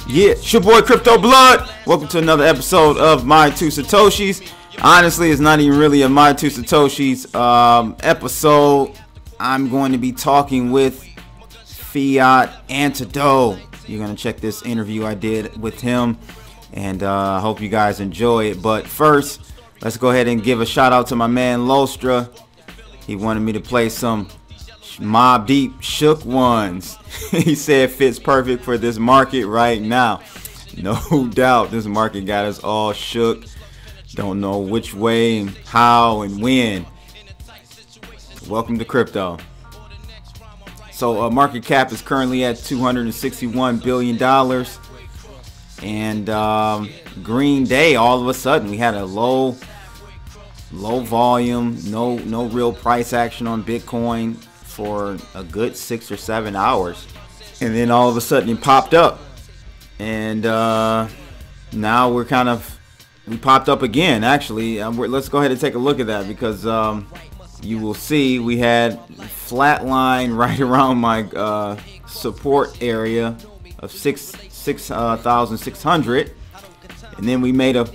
Yeah, it's your boy Crypto Blood. Welcome to another episode of My Two Satoshis. Honestly, it's not even really a My Two Satoshis episode. I'm going to be talking with Fiat Antidote. You're going to check this interview I did with him, and I hope you guys enjoy it. But first, let's go ahead and give a shout out to my man Lostra. He wanted me to play some Mobb Deep Shook Ones. He said fits perfect for this market right now. No doubt this market got us all shook. Don't know which way and how and when. Welcome to crypto. So market cap is currently at $261 billion. And green day, all of a sudden we had a low volume, no real price action on Bitcoin for a good 6 or 7 hours, and then all of a sudden it popped up, and now we popped up again. Actually, let's go ahead and take a look at that, because you will see we had flat line right around my support area of 6,600, and then we made a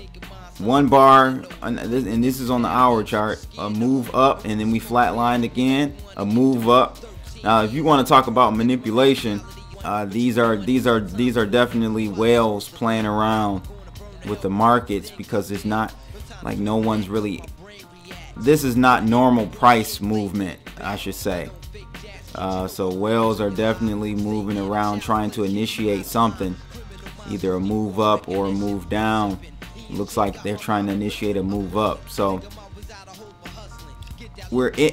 one bar, and this is on the hour chart, a move up, and then we flatlined again, a move up. Now, if you want to talk about manipulation, these are definitely whales playing around with the markets, because it's not like no one's really. This is not normal price movement, I should say. So whales are definitely moving around, trying to initiate something, either a move up or a move down. Looks like they're trying to initiate a move up. So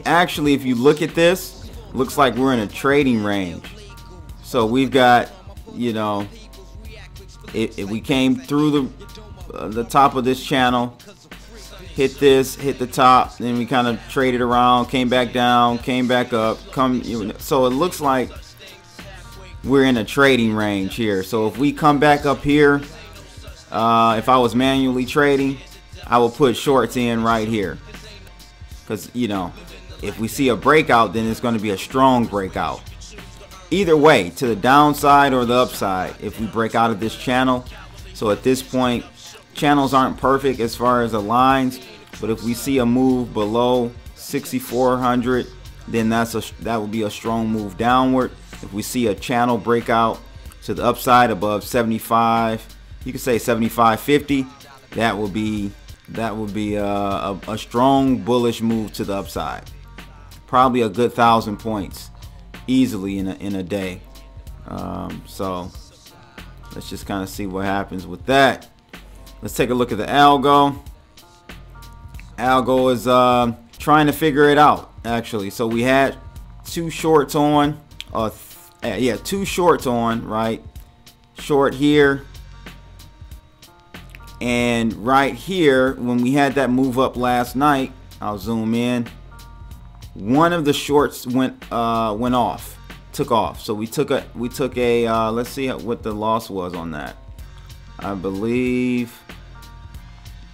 actually, if you look at this, looks like we're in a trading range. So we've got, if we came through the top of this channel, hit the top, then we kind of traded around, came back down, came back up, so it looks like we're in a trading range here. So if we come back up here, if I was manually trading, I will put shorts in right here, because if we see a breakout, then it's going to be a strong breakout either way, to the downside or the upside, if we break out of this channel. So at this point, channels aren't perfect as far as the lines, but if we see a move below 6,400, then that would be a strong move downward. If we see a channel breakout to the upside above 75, you could say 75.50, that would be a strong bullish move to the upside. Probably a good 1,000 points easily in a day. So let's just kind of see what happens with that. Let's take a look at the algo. Algo is trying to figure it out, actually. So we had two shorts on, two shorts on, right? Short here. And right here, when we had that move up last night, I'll zoom in. One of the shorts went off, took off. So we took a let's see what the loss was on that. I believe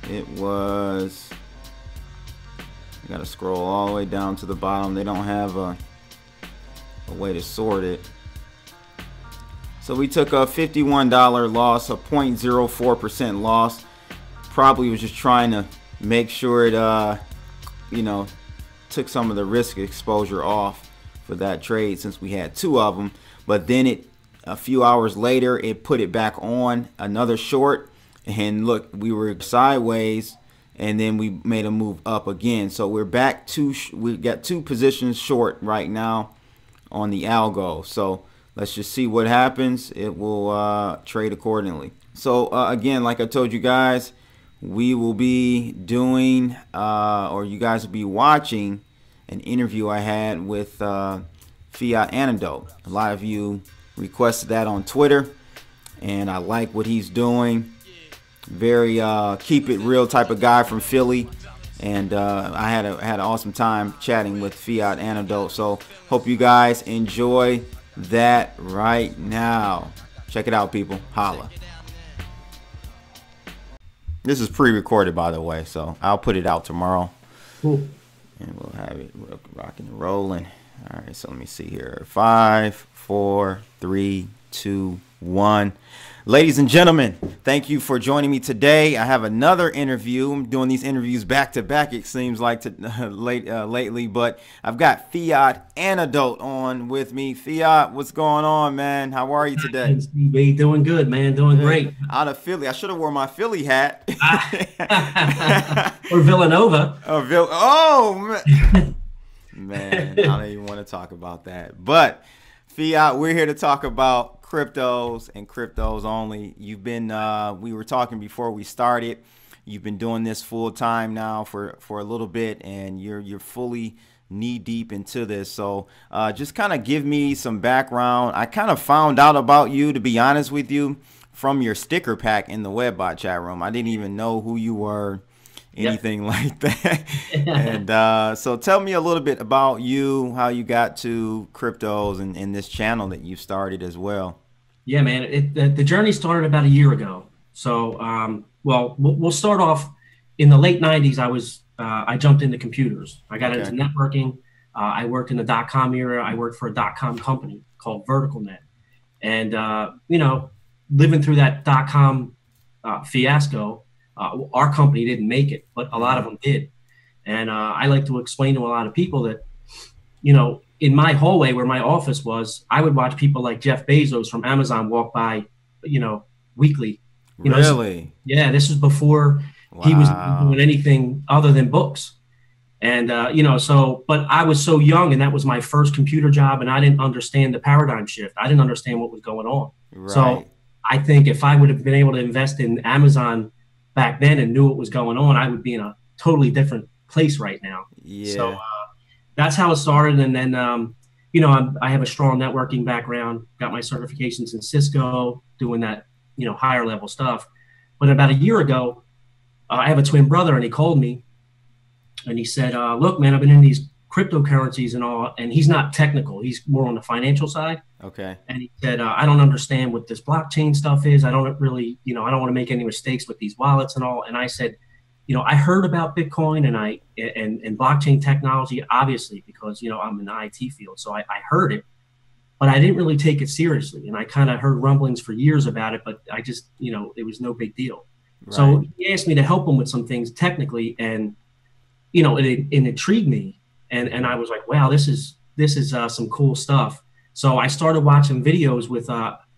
it was. I gotta scroll all the way down to the bottom. They don't have a way to sort it. So we took a $51 loss, a 0.04% loss. Probably was just trying to make sure it, took some of the risk exposure off for that trade, since we had two of them. But then a few hours later, it put it back on another short, and look, we were sideways, and then we made a move up again. So we're back we got two positions short right now on the algo. So let's just see what happens. It will trade accordingly. So again, like I told you guys, we will be doing, or you guys will be watching, an interview I had with Fiat Antidote. A lot of you requested that on Twitter, and I like what he's doing. Very keep it real type of guy from Philly, and I had an awesome time chatting with Fiat Antidote. So hope you guys enjoy that right now. Check it out, people. Holla. This is pre-recorded, by the way, so I'll put it out tomorrow. Cool. And we'll have it rocking and rolling. All right, so let me see here. 5, 4, 3, 2, 1. Ladies and gentlemen, thank you for joining me today. I have another interview. I'm doing these interviews back to back, it seems like, lately, but I've got Fiat Antidote on with me. Fiat, what's going on, man? How are you today? Hey, doing good, man. Doing great. Out of Philly. I should have worn my Philly hat. Or Villanova. Oh, man, I don't even want to talk about that. But Fiat, we're here to talk about cryptos and cryptos only. You've been, we were talking before we started. You've been doing this full time now for a little bit, and you're fully knee deep into this. So just kind of give me some background. I kind of found out about you, to be honest with you, from your sticker pack in the Webbot chat room. I didn't even know who you were, anything like that. And so tell me a little bit about you, how you got to cryptos and this channel that you started as well. Yeah, man. The journey started about a year ago. So, well, we'll start off in the late 90s. I jumped into computers. I got into networking. I worked in the .com era. I worked for a .com company called VerticalNet. And, you know, living through that .com fiasco, our company didn't make it, but a lot of them did. And I like to explain to a lot of people that, you know, in my hallway where my office was, I would watch people like Jeff Bezos from Amazon walk by, you know, weekly. You know, Really? this was before he was doing anything other than books. And, you know, so, but I was so young, and that was my first computer job, and I didn't understand the paradigm shift. I didn't understand what was going on. Right. So I think if I would have been able to invest in Amazon back then and knew what was going on, I would be in a totally different place right now. Yeah. So that's how it started. And then, you know, I have a strong networking background, got my certifications in Cisco, doing that, you know, higher level stuff. But about a year ago, I have a twin brother, and he called me and he said, look, man, I've been in these cryptocurrencies and all, and he's not technical. He's more on the financial side. Okay. And he said, I don't understand what this blockchain stuff is. I don't really, you know, I don't want to make any mistakes with these wallets and all. And I said, you know, I heard about Bitcoin and blockchain technology, obviously, because, you know, I'm in the IT field. So I heard it, but I didn't really take it seriously. And I kind of heard rumblings for years about it, but I just, you know, it was no big deal. Right. So he asked me to help him with some things technically, and, you know, it intrigued me. And I was like, wow, this is some cool stuff. So I started watching videos with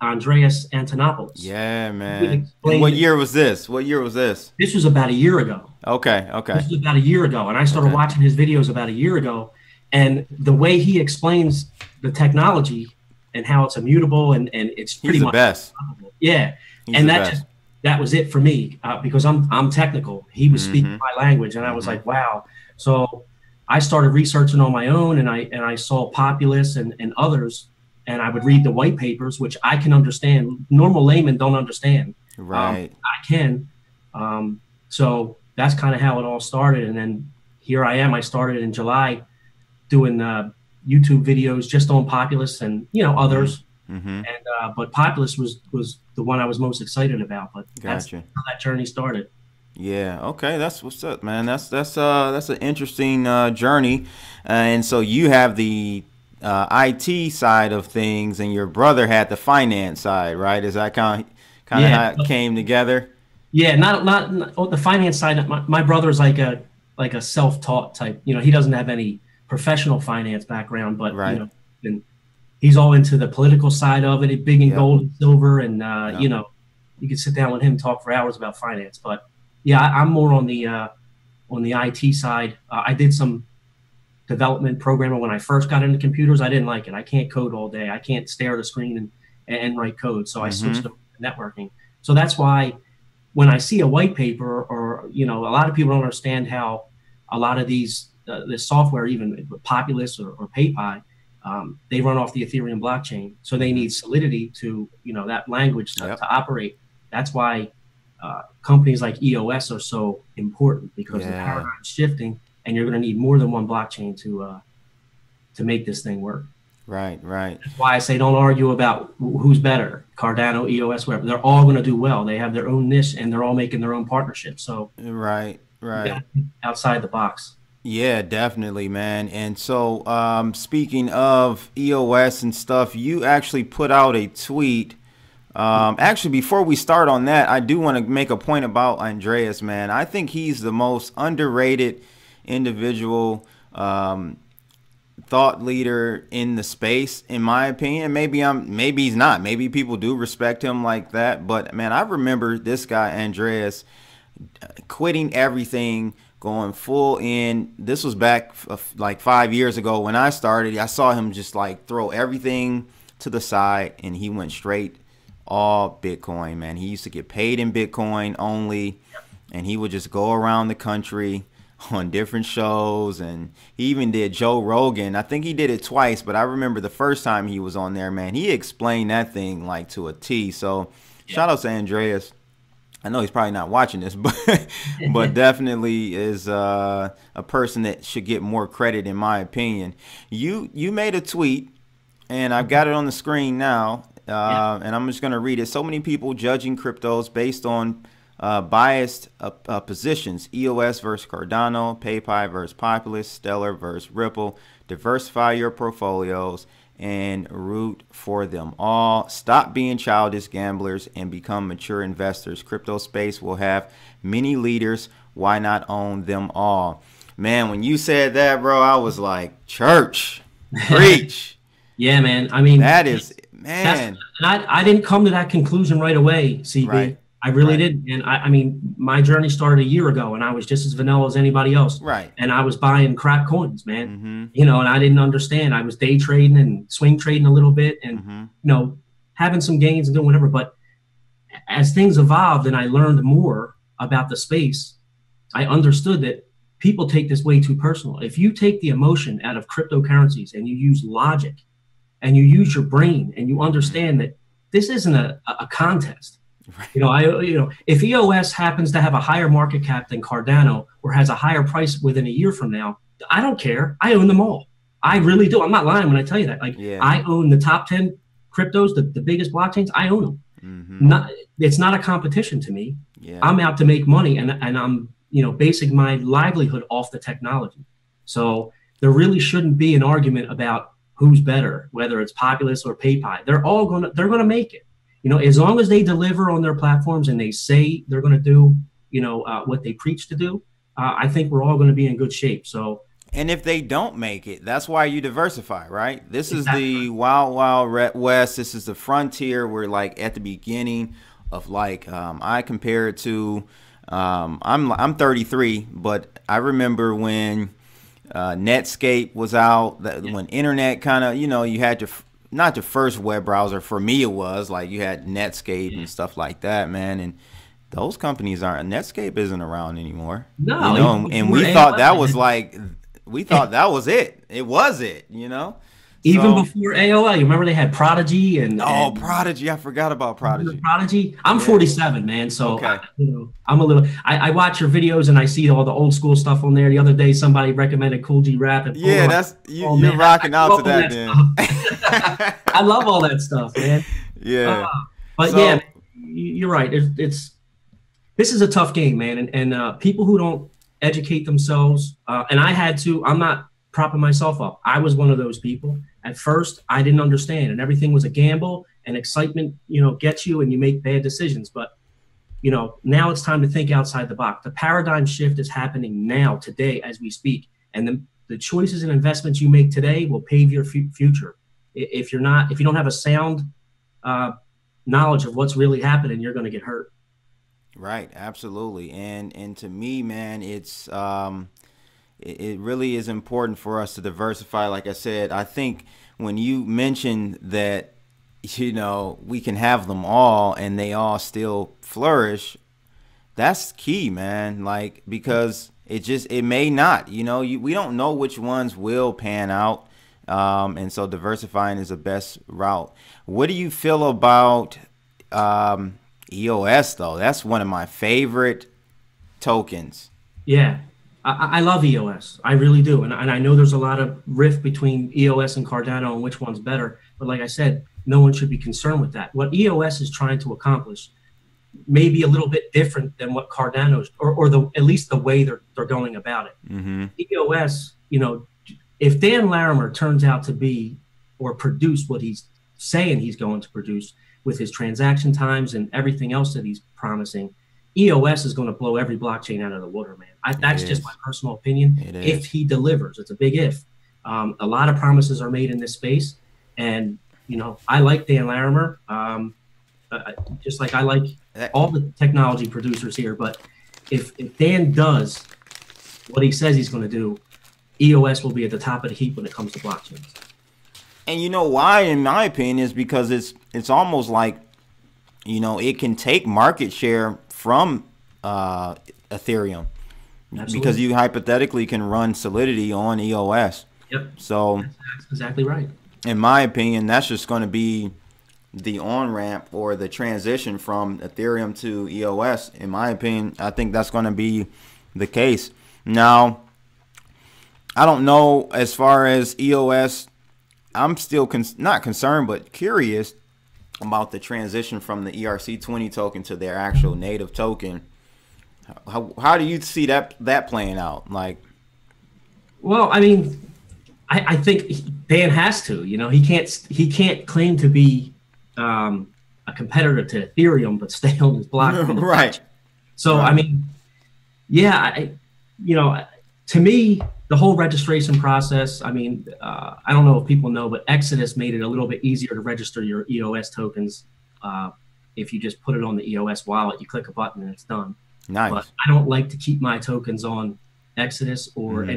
Andreas Antonopoulos. Yeah, man. And what year was this? What year was this? This was about a year ago. Okay. This was about a year ago. And I started watching his videos about a year ago. And the way he explains the technology and how it's immutable and it's pretty much the best. Yeah. And that was it for me because I'm technical. He was speaking my language, and I was like, wow. So I started researching on my own, and I saw Populous and others, and I would read the white papers, which I can understand. Normal laymen don't understand. Right. I can. So that's kind of how it all started. And then here I am. I started in July doing YouTube videos just on Populous and, you know, others. And but Populous was the one I was most excited about. But that's how that journey started. Yeah. Okay. That's what's up, man. That's an interesting journey. And so you have the IT side of things, and your brother had the finance side, right? Is that kind of how it came together? Yeah. Not the finance side. My brother's like a self-taught type. You know, he doesn't have any professional finance background, but you know, and he's all into the political side of it, big in gold and silver, and you know, you could sit down with him and talk for hours about finance. But yeah, I'm more on the IT side. I did some development programming when I first got into computers. I didn't like it. I can't code all day. I can't stare at a screen and write code. So I switched to networking. So that's why when I see a white paper, or, you know, a lot of people don't understand how a lot of these this software, even Populous or PayPal, they run off the Ethereum blockchain. So they need Solidity to, you know, that language to operate. That's why companies like EOS are so important, because the paradigm's shifting, and you're going to need more than one blockchain to make this thing work. Right. That's why I say don't argue about who's better, Cardano, EOS, whatever. They're all going to do well. They have their own niche, and they're all making their own partnerships. So right. Outside the box. Yeah, definitely, man. And so, speaking of EOS and stuff, you actually put out a tweet. Actually, before we start on that, I do want to make a point about Andreas, man. I think he's the most underrated individual, thought leader in the space, in my opinion. Maybe he's not. Maybe people do respect him like that. But man, I remember this guy, Andreas, quitting everything, going full in. This was back like 5 years ago when I started. I saw him just like throw everything to the side, and he went straight all Bitcoin, man. He used to get paid in Bitcoin only, and he would just go around the country on different shows. And he even did Joe Rogan. I think he did it twice, but I remember the first time he was on there, man, he explained that thing like to a T. So shout out to Andreas. I know he's probably not watching this, but definitely is a person that should get more credit, in my opinion. You made a tweet, and I've got it on the screen now, and I'm just going to read it. So many people judging cryptos based on biased positions: EOS versus Cardano, PayPal versus Populous, Stellar versus Ripple. Diversify your portfolios and root for them all. Stop being childish gamblers and become mature investors. Crypto space will have many leaders. Why not own them all? Man, when you said that, bro, I was like, church, preach. Yeah, man. I mean, that is, man. I didn't come to that conclusion right away, CB. Right. I really didn't. And I mean, my journey started a year ago, and I was just as vanilla as anybody else. Right. And I was buying crack coins, man. You know, and I didn't understand. I was day trading and swing trading a little bit, and you know, having some gains and doing whatever. But as things evolved and I learned more about the space, I understood that people take this way too personal. If you take the emotion out of cryptocurrencies and you use logic and you use your brain and you understand that this isn't a contest. Right. You know, if EOS happens to have a higher market cap than Cardano or has a higher price within a year from now, I don't care. I own them all. I really do. I'm not lying when I tell you that. Like, I own the top 10 cryptos, the biggest blockchains. I own them. It's not a competition to me. I'm out to make money, and I'm, you know, basing my livelihood off the technology. So there really shouldn't be an argument about who's better, whether it's Populous or PayPal. They're gonna make it. You know, as long as they deliver on their platforms and they say they're going to do, you know, what they preach to do, I think we're all going to be in good shape. So, and if they don't make it, that's why you diversify, right? This is the wild, wild west. This is the frontier. We're like at the beginning of like, I compare it to, I'm 33, but I remember when Netscape was out, when internet kind of, you know, you had to. Not the first web browser. For me, it was like you had Netscape and stuff like that, man. And those companies Netscape isn't around anymore. No, you know, and we thought that was like, we thought that was it. It was it, you know. Even before AOL, you remember they had Prodigy and Prodigy. I forgot about Prodigy. Prodigy. I'm 47, man. So you know, I'm a little. I watch your videos and I see all the old school stuff on there. The other day, somebody recommended Cool G Rap. And that's you're rocking out to that, man. I love all that stuff, man. But yeah, you're right. This is a tough game, man, and people who don't educate themselves, and I had to. I'm not propping myself up. I was one of those people. At first, I didn't understand, and everything was a gamble, and excitement, you know, gets you, and you make bad decisions. But, you know, now it's time to think outside the box. The paradigm shift is happening now, today, as we speak, and the choices and investments you make today will pave your future. If you don't have a sound knowledge of what's really happening, you're going to get hurt. Right, absolutely, and to me, man, it's it really is important for us to diversify. Like I said, I think when you mentioned that, you know, we can have them all and they all still flourish, that's key, man. Like, because it may not, you know, we don't know which ones will pan out. And so diversifying is the best route. What do you feel about EOS though? That's one of my favorite tokens. Yeah. I love EOS. I really do. And I know there's a lot of rift between EOS and Cardano and which one's better. But like I said, no one should be concerned with that. What EOS is trying to accomplish maybe a little bit different than what Cardano's, or at least the way they're going about it. EOS, you know, if Dan Larimer turns out to be or produce what he's saying he's going to produce with his transaction times and everything else that he's promising, EOS is going to blow every blockchain out of the water, man. That's just my personal opinion. If he delivers, it's a big if. A lot of promises are made in this space, and you know, I like Dan Larimer, just like I like all the technology producers here. But if Dan does what he says he's going to do, EOS will be at the top of the heap when it comes to blockchains. And you know why, in my opinion, is because it's almost like, you know, it can take market share from Ethereum. Absolutely. Because you hypothetically can run Solidity on EOS. Yep. So that's exactly right. In my opinion, that's just going to be the on-ramp or the transition from Ethereum to EOS. In my opinion, I think that's going to be the case. Now, I don't know as far as EOS. I'm still not concerned, but curious about the transition from the ERC20 token to their actual native token. How do you see that playing out? Like, well, I mean, I think Dan has to. You know, he can't claim to be a competitor to Ethereum, but stay on his block. Right. So right. I mean, yeah, you know, to me, the whole registration process, I mean, I don't know if people know, but Exodus made it a little bit easier to register your EOS tokens. If you just put it on the EOS wallet, you click a button and it's done. Nice. But I don't like to keep my tokens on Exodus or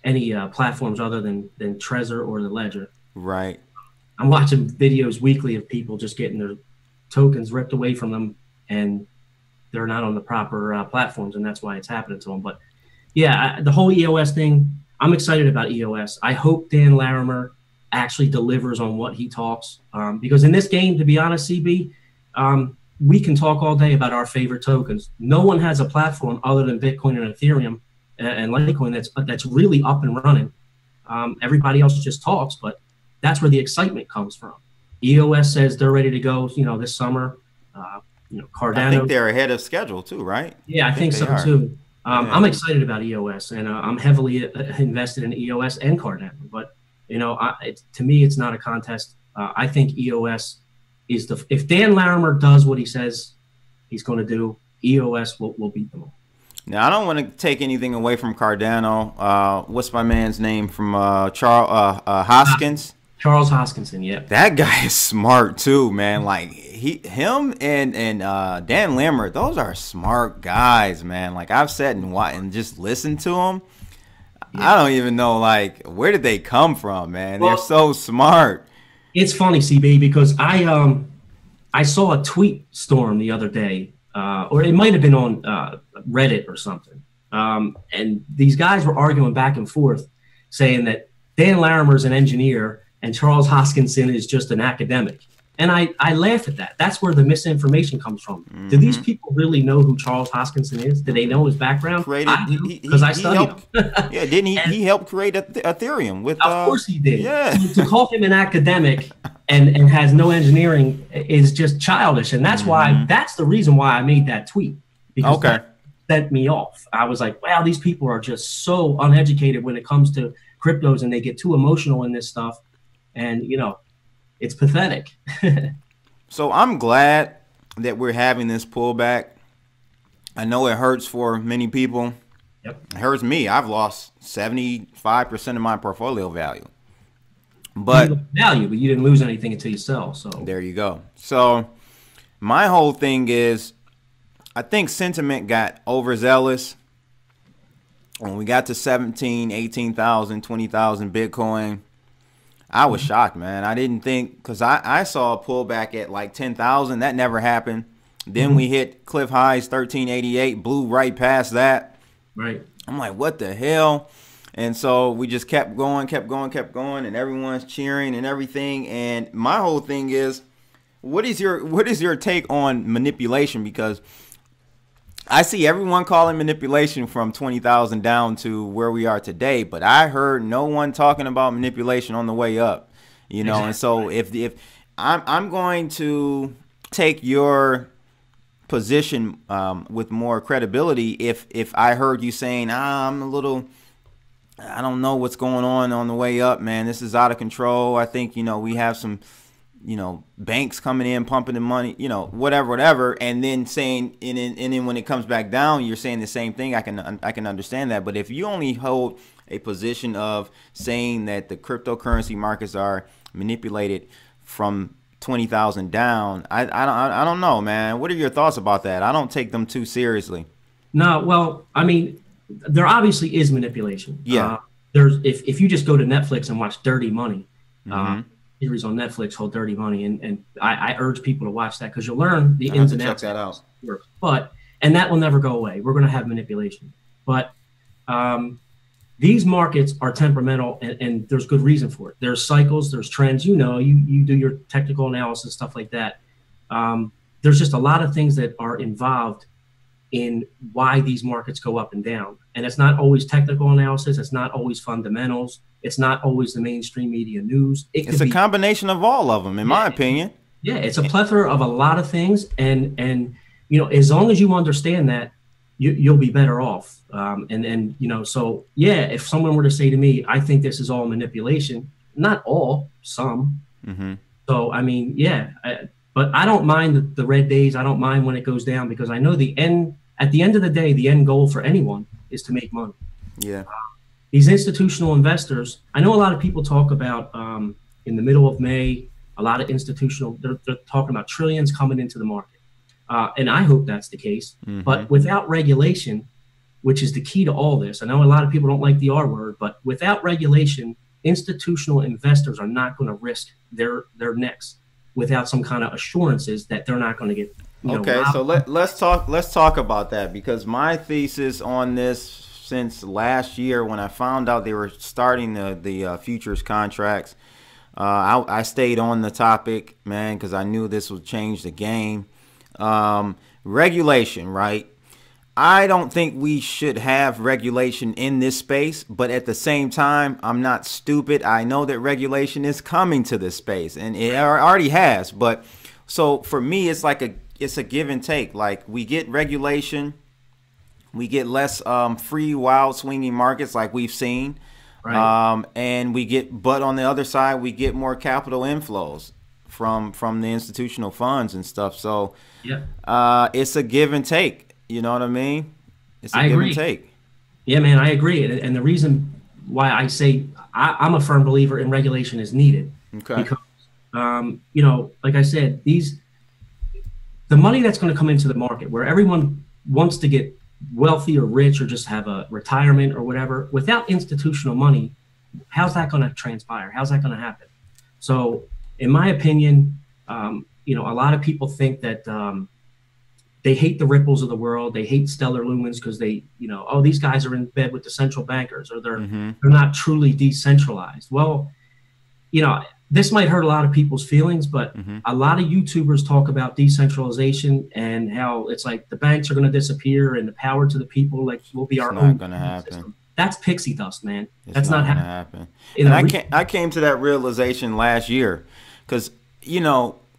any platforms other than Trezor or the Ledger. Right. I'm watching videos weekly of people just getting their tokens ripped away from them, and they're not on the proper platforms, and that's why it's happening to them. But yeah, the whole EOS thing, I'm excited about EOS. I hope Dan Larimer actually delivers on what he talks. Because in this game, to be honest, CB, we can talk all day about our favorite tokens. No one has a platform other than Bitcoin and Ethereum and Litecoin that's really up and running. Everybody else just talks, but that's where the excitement comes from. EOS says they're ready to go, you know, this summer. You know, Cardano. I think they're ahead of schedule too, right? Yeah, I think so too. I'm excited about EOS, and I'm heavily invested in EOS and Cardano. But you know, to me, it's not a contest. I think EOS is if Dan Larimer does what he says he's going to do, EOS will beat them all. Now, I don't want to take anything away from Cardano. What's my man's name from Charles Hoskins? Charles Hoskinson, yeah. That guy is smart too, man. Like him and Dan Larimer, those are smart guys, man. Like I've sat and just listened to them. Yeah. I don't even know, like, where did they come from, man? Well, they're so smart. It's funny, CB, because I saw a tweet storm the other day, or it might have been on Reddit or something. And these guys were arguing back and forth, saying that Dan Larimer's an engineer and Charles Hoskinson is just an academic. And I laugh at that. That's where the misinformation comes from. Mm-hmm. Do these people really know who Charles Hoskinson is? Do they know his background? Because I studied him. Yeah, didn't he? He helped create Ethereum with. Of course he did. Yeah. To call him an academic and has no engineering is just childish, and that's why. That's the reason why I made that tweet. Because that sent me off. I was like, wow, these people are just so uneducated when it comes to cryptos, and they get too emotional in this stuff, and you know. It's pathetic. So I'm glad that we're having this pullback. I know it hurts for many people. Yep. It hurts me. I've lost 75% of my portfolio value. But you didn't lose anything until you sell. So there you go. So my whole thing is, I think sentiment got overzealous. When we got to 17, 18,000, 20,000 Bitcoin, I was shocked, man. I didn't think, because I saw a pullback at like 10,000. That never happened. Then we hit cliff highs, 1388, blew right past that. Right. I'm like, what the hell? And so we just kept going, and everyone's cheering and everything. And my whole thing is, what is your take on manipulation? Because I see everyone calling manipulation from 20,000 down to where we are today, but I heard no one talking about manipulation on the way up, you know. Exactly. And so if I'm going to take your position with more credibility if I heard you saying, I'm a little, I don't know what's going on the way up, man. This is out of control. I think, we have some, banks coming in, pumping the money, whatever. And then saying, and then when it comes back down, you're saying the same thing. I can understand that. But if you only hold a position of saying that the cryptocurrency markets are manipulated from 20,000 down, I don't know, man. What are your thoughts about that? I don't take them too seriously. No, well, I mean, there obviously is manipulation. Yeah. There's if you just go to Netflix and watch Dirty Money, series on Netflix called Dirty Money, and I urge people to watch that because you'll learn the ins and outs. Check that out. And that will never go away. We're going to have manipulation, but these markets are temperamental, and there's good reason for it. There's cycles, there's trends. You do your technical analysis, stuff like that. There's just a lot of things that are involved in why these markets go up and down. And it's not always technical analysis. It's not always fundamentals. It's not always the mainstream media news. It's a combination of all of them, in my opinion. Yeah, it's a plethora of a lot of things. And as long as you understand that, you'll be better off. So yeah, if someone were to say to me, I think this is all manipulation, not all, some. So, I mean, yeah, but I don't mind the red days. I don't mind when it goes down because I know at the end of the day, the end goal for anyone is to make money. Yeah. These institutional investors, I know a lot of people talk about in the middle of May, a lot of institutional, they're talking about trillions coming into the market. And I hope that's the case. But without regulation, which is the key to all this, I know a lot of people don't like the R word, but without regulation, institutional investors are not going to risk their necks without some kind of assurances that they're not going to get. Okay, so let's talk about that, because my thesis on this since last year when I found out they were starting the futures contracts, I stayed on the topic, man, because I knew this would change the game. Regulation, right? I don't think we should have regulation in this space, but at the same time, I'm not stupid. I know that regulation is coming to this space, and it already has. But so for me, it's a give and take. Like, we get regulation, we get less free, wild, swinging markets like we've seen, right. But on the other side, we get more capital inflows from the institutional funds and stuff. So yeah, it's a give and take. You know what I mean? It's a give and take. Yeah, man, I agree. And the reason why I say I'm a firm believer in regulation is needed. Okay. Because, like I said, the money that's going to come into the market where everyone wants to get wealthy or rich or just have a retirement or whatever, without institutional money, how's that going to transpire? How's that going to happen? So in my opinion, a lot of people think that they hate the Ripples of the world. They hate Stellar Lumens because they, these guys are in bed with the central bankers, or they're not truly decentralized. Well, this might hurt a lot of people's feelings, but a lot of YouTubers talk about decentralization and how it's like the banks are going to disappear and the power to the people will be our own. It's not going to happen. System. That's pixie dust, man. That's not going to happen. And I came to that realization last year because,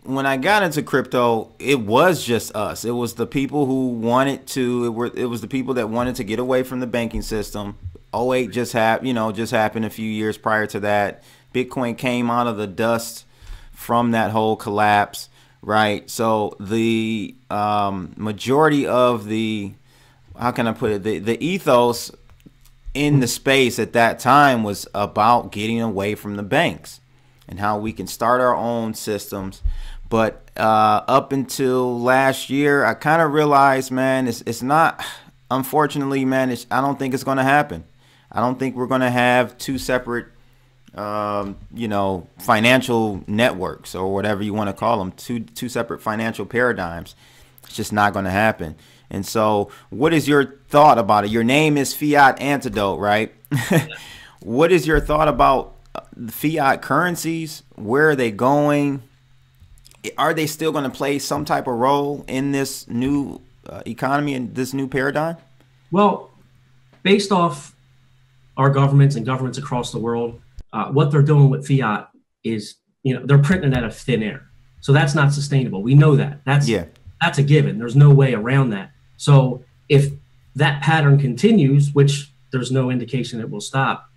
when I got into crypto, it was just us. It was the people who wanted to. It was the people that wanted to get away from the banking system. 08 just happened a few years prior to that. Bitcoin came out of the dust from that whole collapse, right? So the majority of the, how can I put it, the ethos in the space at that time was about getting away from the banks and how we can start our own systems. But up until last year, I kind of realized, man, it's not, unfortunately, man, I don't think it's going to happen. I don't think we're going to have two separate, financial networks or whatever you want to call them, two separate financial paradigms. It's just not going to happen. And so what is your thought about it? Your name is Fiat Antidote, right? What is your thought about the fiat currencies? Where are they going? Are they still going to play some type of role in this new economy and this new paradigm? Well, based off our governments and governments across the world, what they're doing with fiat is, they're printing it out of thin air. So that's not sustainable. We know that. That's a given. There's no way around that. So if that pattern continues, which there's no indication it will stop,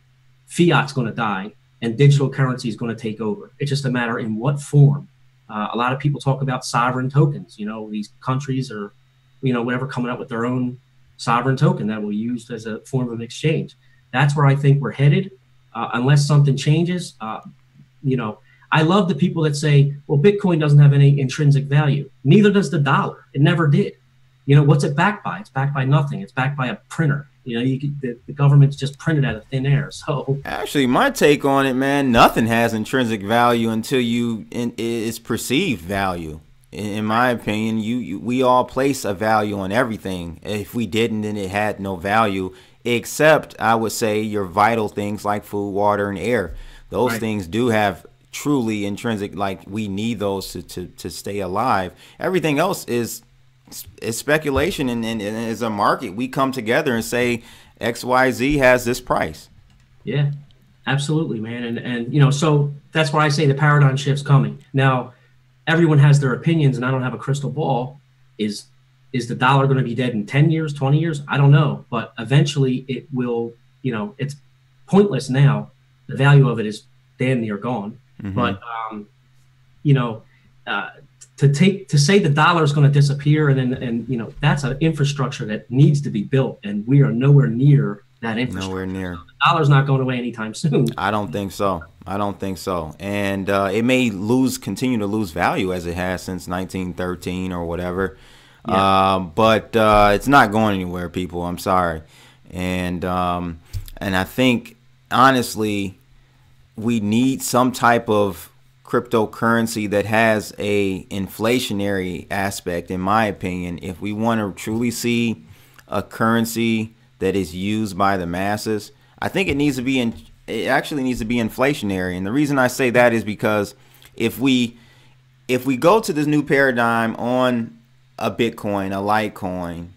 fiat's going to die and digital currency is going to take over. It's just a matter in what form. A lot of people talk about sovereign tokens. You know, these countries are, you know, whatever, coming up with their own sovereign token that will be used as a form of exchange. That's where I think we're headed, unless something changes. You know, I love the people that say, well, Bitcoin doesn't have any intrinsic value. Neither does the dollar. It never did. You know, what's it backed by? It's backed by nothing. It's backed by a printer. You know, the government's just printed out of thin air. So actually, my take on it, man, nothing has intrinsic value until it's perceived value. In my opinion, we all place a value on everything. If we didn't, then it had no value, except I would say your vital things like food, water, and air. Those things do have truly intrinsic, like we need those to stay alive. Everything else is speculation and is a market. We come together and say XYZ has this price. Yeah, absolutely, man. And you know, so that's why I say the paradigm shift's coming. Now, everyone has their opinions, and I don't have a crystal ball. Is the dollar going to be dead in 10 years, 20 years? I don't know, but eventually it will. You know, it's pointless now. The value of it is damn near gone. But you know, to say the dollar is going to disappear and you know, that's an infrastructure that needs to be built, and we are nowhere near that infrastructure. Nowhere near. So the dollar's not going away anytime soon. I don't think so. I don't think so. And it may continue to lose value as it has since 1913 or whatever. Yeah. But it's not going anywhere, people. I'm sorry. And I think honestly, we need some type of cryptocurrency that has a inflationary aspect, in my opinion, if we want to truly see a currency that is used by the masses. I think it actually needs to be inflationary. And the reason I say that is because if we go to this new paradigm on a Bitcoin, a Litecoin,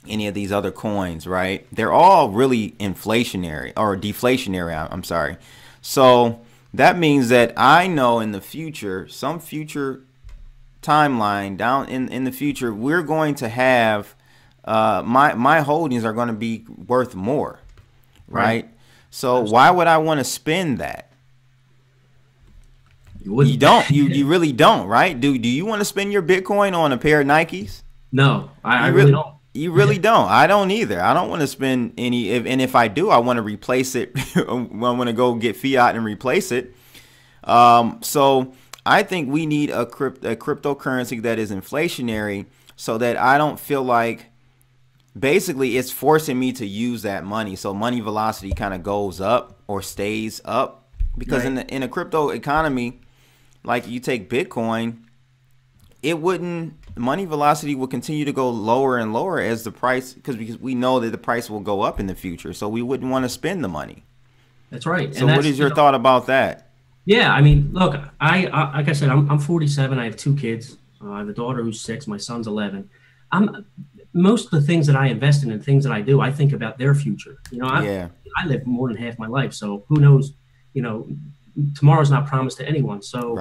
any of these other coins, right? They're all really inflationary or deflationary. I'm sorry. So that means that I know in the future, some future timeline down in the future, we're going to have my holdings are going to be worth more, right? So why would I want to spend that? You don't. You really don't, right? Do you want to spend your Bitcoin on a pair of Nikes? No, I really don't. You really don't. I don't either. I don't want to spend any. And if I do, I want to replace it. I want to go get fiat and replace it. So I think we need a cryptocurrency that is inflationary, so that I don't feel like basically it's forcing me to use that money. So money velocity kind of goes up or stays up, because in a crypto economy, like you take Bitcoin, money velocity will continue to go lower and lower as the price, because we know that the price will go up in the future. So we wouldn't want to spend the money. That's right. So what is your thought about that? Yeah, I mean, look, I like I said, I'm 47. I have 2 kids. I have a daughter who's 6. My son's 11. Most of the things that I invest in and things that I do, I think about their future. You know, I live more than half my life, so who knows? You know, tomorrow's not promised to anyone. So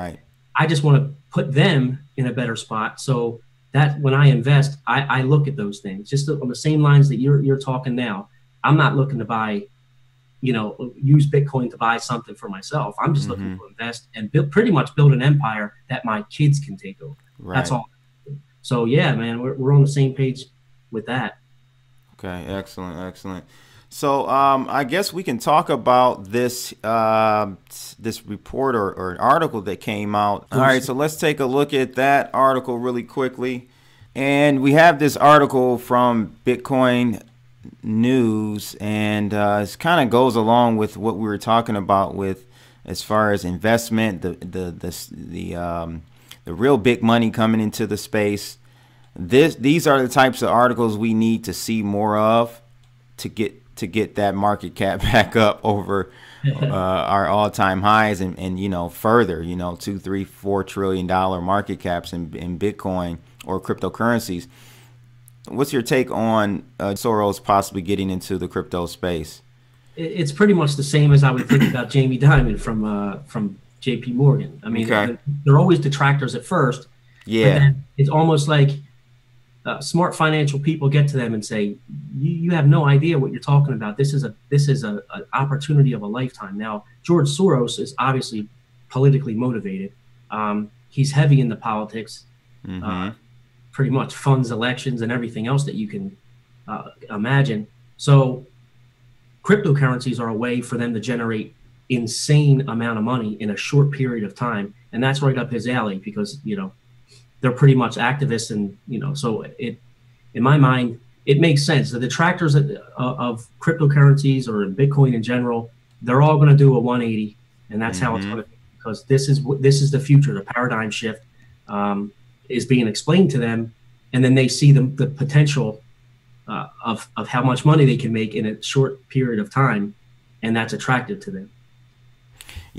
I just want to put them in a better spot. So that when I invest, I look at those things just on the same lines that you're talking now. I'm not looking to buy, you know, use Bitcoin to buy something for myself. I'm just looking to invest and pretty much build an empire that my kids can take over. That's all. So yeah, man, we're on the same page with that. Okay, excellent. So I guess we can talk about this this report or an article that came out. All right, so let's take a look at that article really quickly. And we have this article from Bitcoin News, and it kind of goes along with what we were talking about with as far as investment, the real big money coming into the space. These are the types of articles we need to see more of to get that market cap back up over our all-time highs and you know, further, you know, $2, $3, $4 trillion market caps in Bitcoin or cryptocurrencies. What's your take on Soros possibly getting into the crypto space? It's pretty much the same as I would think about Jamie Dimon from JP Morgan. I mean, they're always detractors at first, But Yeah. then it's almost like smart financial people get to them and say, you have no idea what you're talking about. This is a opportunity of a lifetime. Now, George Soros is obviously politically motivated. He's heavy into politics, Mm-hmm. pretty much funds elections and everything else that you can imagine. So cryptocurrencies are a way for them to generate insane amount of money in a short period of time. And that's right up his alley because, they're pretty much activists, and so it, in my mind, it makes sense. The detractors of cryptocurrencies or Bitcoin in general, they're all going to do a 180, and that's how it's going to be, because this is the future. The paradigm shift is being explained to them, and then they see the potential of how much money they can make in a short period of time, and that's attractive to them.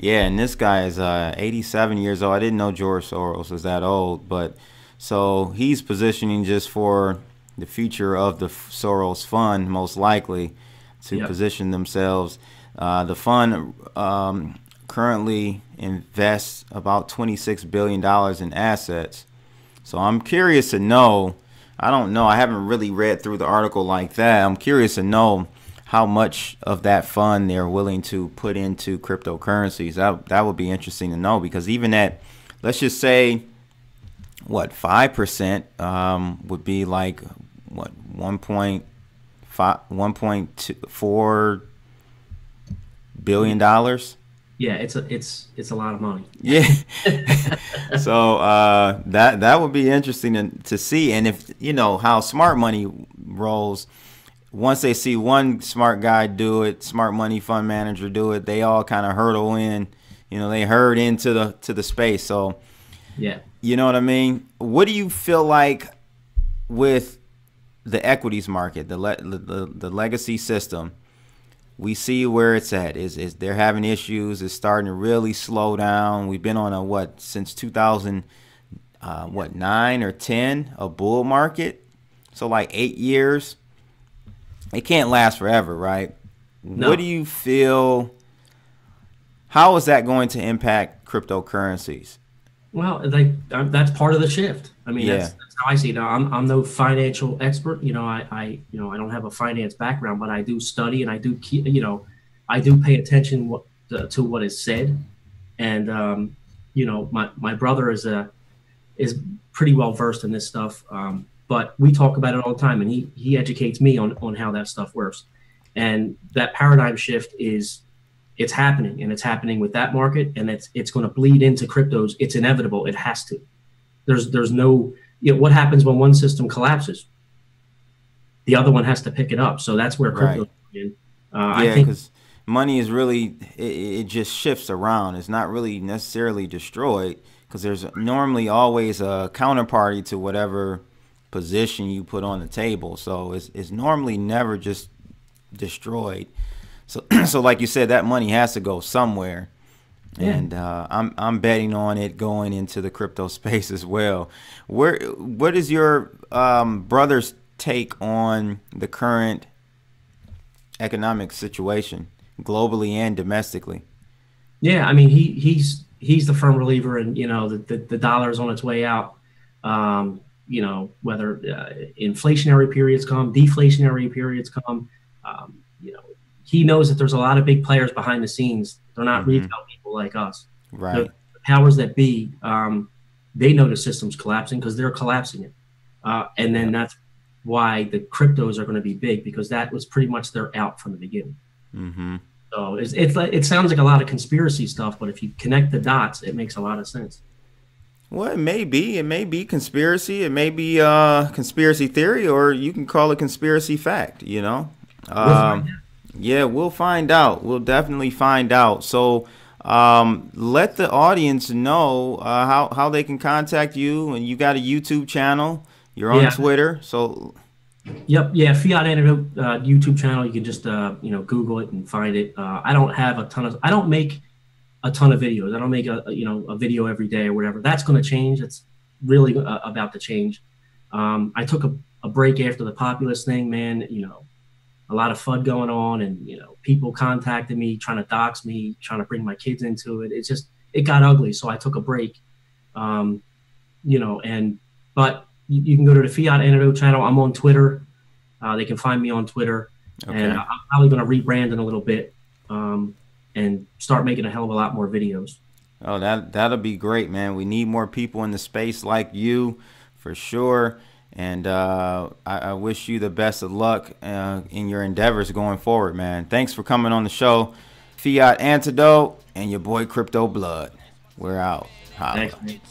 Yeah, and this guy is 87 years old. I didn't know George Soros was that old, but so he's positioning just for the future of the Soros fund, most likely, to position themselves. The fund currently invests about $26 billion in assets. So I'm curious to know, I don't know, I haven't really read through the article like that. I'm curious to know how much of that fund they're willing to put into cryptocurrencies. That would be interesting to know, because even at, let's just say, what, 5% would be like, what, 1.4 billion dollars. Yeah, it's a lot of money. Yeah. So that would be interesting to see. And if how smart money rolls, once they see one smart guy do it, smart money fund manager do it, they all kind of hurdle in, they herd into the space. So, yeah, you know what I mean? What do you feel like with the equities market, the legacy system? We see where it's at. Is they're having issues. It's starting to really slow down. We've been on since 2009 or 10, a bull market. So like 8 years. It can't last forever, right? No. What do you feel? How is that going to impact cryptocurrencies? Well, that's part of the shift. I mean, that's how I see it. Now, I'm no financial expert. I don't have a finance background, but I do study, and I do pay attention to what is said. And my brother is pretty well versed in this stuff. But we talk about it all the time, and he educates me on how that stuff works. And that paradigm shift it's happening, and it's happening with that market, and it's going to bleed into cryptos. It's inevitable. It has to. There's no, what happens when one system collapses? The other one has to pick it up. So that's where crypto is in. I think because money is really, it just shifts around. It's not really necessarily destroyed, because there's normally always a counterparty to whatever position you put on the table. So it's normally never just destroyed. So like you said, that money has to go somewhere. Yeah. And I'm betting on it going into the crypto space as well. What is your brother's take on the current economic situation, globally and domestically? Yeah, I mean, he's the firm believer in the dollar's on its way out. Whether inflationary periods come, deflationary periods come, he knows that there's a lot of big players behind the scenes. They're not retail people like us. Right. The powers that be, they know the system's collapsing because they're collapsing it. And then that's why the cryptos are going to be big, because that was pretty much their out from the beginning. Mm-hmm. So it sounds like a lot of conspiracy stuff, but if you connect the dots, it makes a lot of sense. Well, it may be conspiracy. It may be conspiracy theory, or you can call it conspiracy fact, Yeah, we'll find out. We'll definitely find out. So let the audience know how they can contact you. And you got a YouTube channel. You're on Twitter. So Yep. Yeah. Fiat Antidote YouTube channel. You can just, Google it and find it. I don't make a ton of videos. I don't make a video every day or whatever. That's going to change. It's really about to change. I took a break after the populist thing, man. A lot of FUD going on, and people contacted me trying to dox me, trying to bring my kids into it. It got ugly, so I took a break. But you can go to the Fiat Antidote channel. I'm on Twitter. They can find me on Twitter. Okay. And I'm probably going to rebrand in a little bit and start making a hell of a lot more videos. Oh, that'll be great, man. We need more people in the space like you, for sure. And I wish you the best of luck in your endeavors going forward, man. Thanks for coming on the show. Fiat Antidote and your boy Crypto Blood. We're out. Holla. Thanks, man.